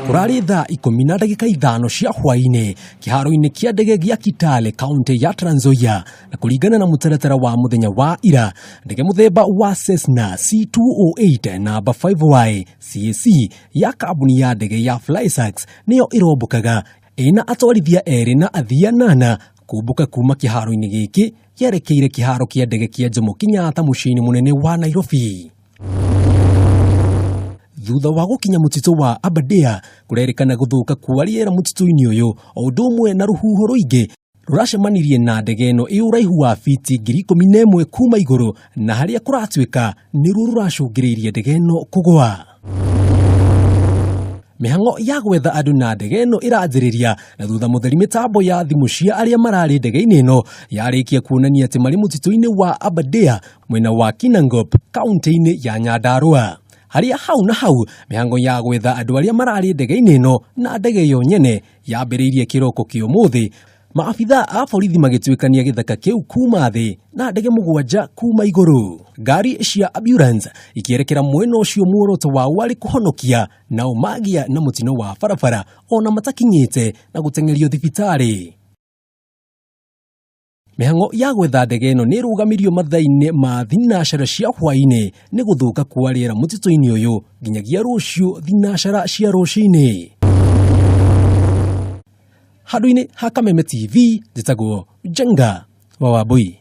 Kurari thaa 10:05 cia hwaini kiharo-ini kia ndege gia Kitale kaunti ya Trans Nzoia, na kuringana na mutaratara wa muthenya wa ira, ndege muthemba wa Cessna C208 namba 5Y CAC ya kambuni ya ndege ya Flysax niyo irombokaga ina atwarithia eri na athia 8 kumbuka kuma kiharo-ini giki yerekeire kiharo kia ndege kia Jomo Kenyatta muciini munene wa Nairobi. Thutha wa gukinya mutito wa Aberdare kurerikana guthuka kwa riera mutito-ini uyu o undu umwe na ruhuho ruingi ruracemanirie na ndege ino i uraihu wa fiti 11,000 kuma iguru, na haria kuratuika niruo ruracungiriirie ndege ino kugwa. Mihango ya gwetha andu na ndege ino iranjiriria, na thutha mutheri mitambo ya thimu cia aria marari ndege-ini ino yarikia kuonania ati mari mutito-ini wa Aberdare mwena wa Kinangop kaunti-ini ya Nyandarua. Haria hau na hau mihango ya gwetha andu aria marari ndege-ini ino na ndege yo nyene yambiriirie kiroko kio muthi, maabitha a borithi magituikania githaka kiu kuma thi na ndege 7 kuma iguru. Ngari cia ambulance ikierekera mwena ucio muoroto wa wari kuhonokia na umagia na mutino wa barabara ona matakinyite na gutengerio thibitari. Mihango ya gwetha ndege ino ni rugamirio mathaa-ini ma thinacara cia hwaini ni guthuka kwa riera mutito-ini uyu nginyagia rucio thinacara cia ruciini. Handu-ini ha Kameme TV njitagwo Jenga wa Wambui.